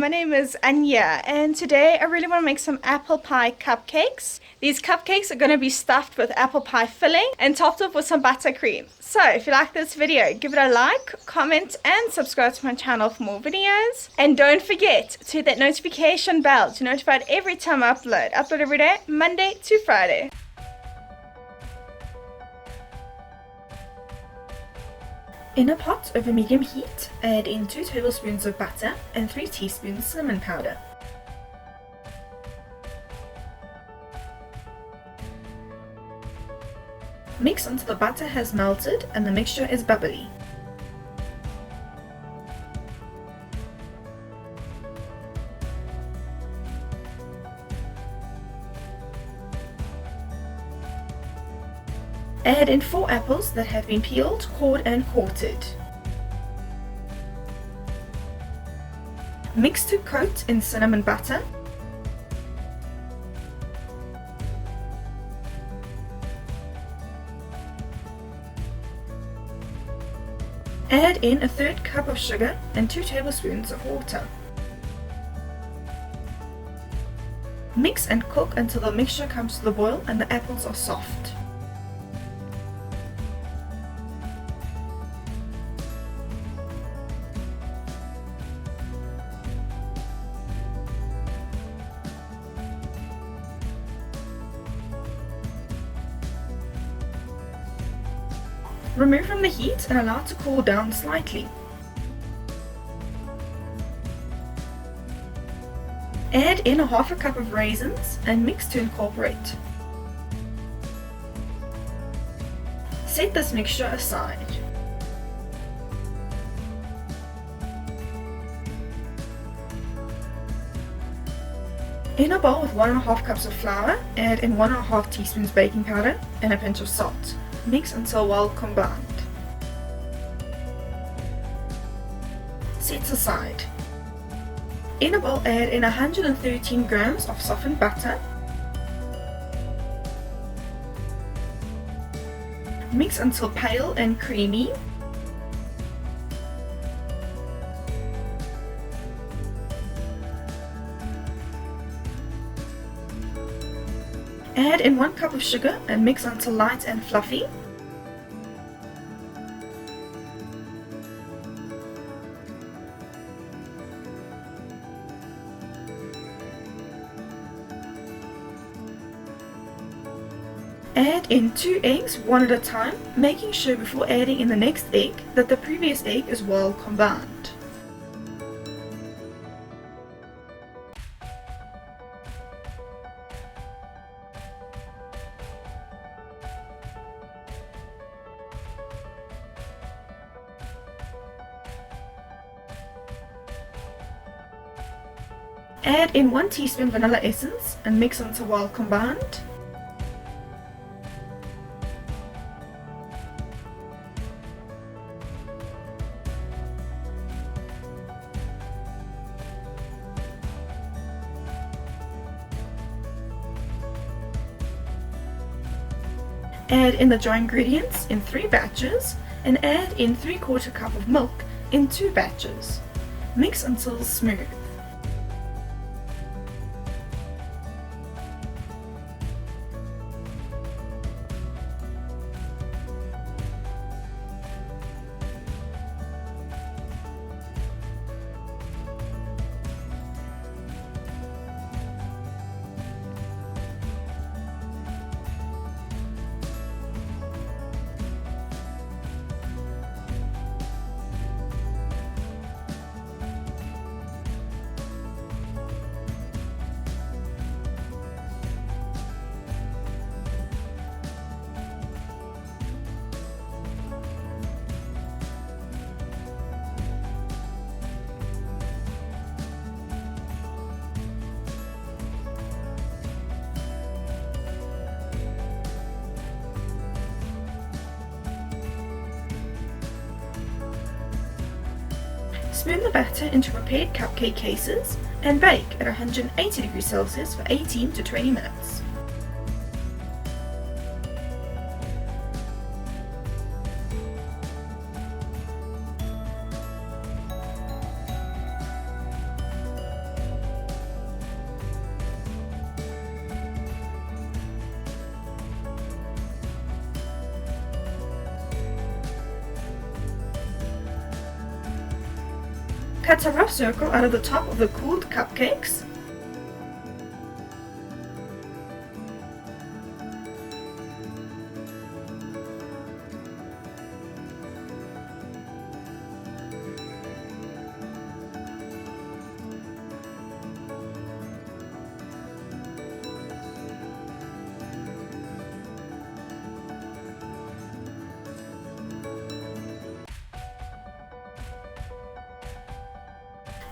my name is Anya, and today I really want to make some apple pie cupcakes. These cupcakes are going to be stuffed with apple pie filling and topped up with some buttercream. So if you like this video, give it a like, comment and subscribe to my channel for more videos. And don't forget to hit that notification bell to be notified every time I upload. Upload every day, Monday to Friday. In a pot over medium heat, add in 2 tablespoons of butter and 3 teaspoons cinnamon powder. Mix until the butter has melted and the mixture is bubbly. Add in 4 apples that have been peeled, cored and quartered. Mix to coat in cinnamon butter. Add in a 1/3 cup of sugar and 2 tablespoons of water. Mix and cook until the mixture comes to the boil and the apples are soft. Remove from the heat and allow it to cool down slightly. Add in a 1/2 cup of raisins and mix to incorporate. Set this mixture aside. In a bowl with 1½ cups of flour, add in 1½ teaspoons baking powder and a pinch of salt. Mix until well combined. Set aside. In a bowl, add in 113 grams of softened butter. Mix until pale and creamy. Add in 1 cup of sugar and mix until light and fluffy. Add in 2 eggs, one at a time, making sure before adding in the next egg that the previous egg is well combined. Add in 1 teaspoon vanilla essence and mix until well combined. Add in the dry ingredients in 3 batches and add in 3/4 cup of milk in 2 batches. Mix until smooth. Spoon the batter into prepared cupcake cases and bake at 180 degrees Celsius for 18 to 20 minutes. Cut a rough circle out of the top of the cooled cupcakes.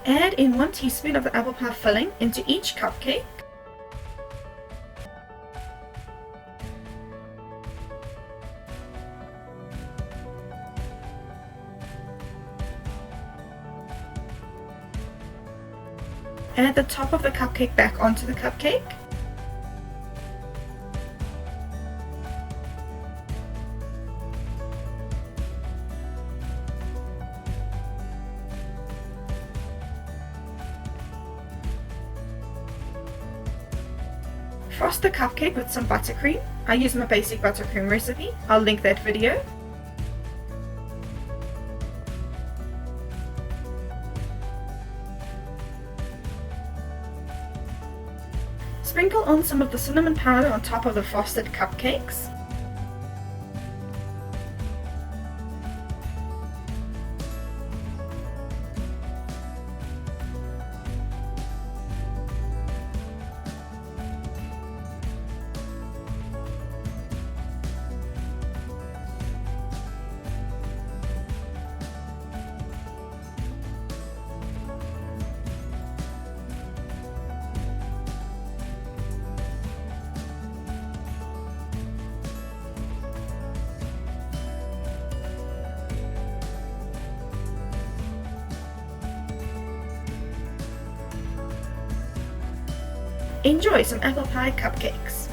Add in 1 teaspoon of the apple pie filling into each cupcake. Add the top of the cupcake back onto the cupcake. Frost the cupcake with some buttercream. I use my basic buttercream recipe. I'll link that video. Sprinkle on some of the cinnamon powder on top of the frosted cupcakes. Enjoy some apple pie cupcakes!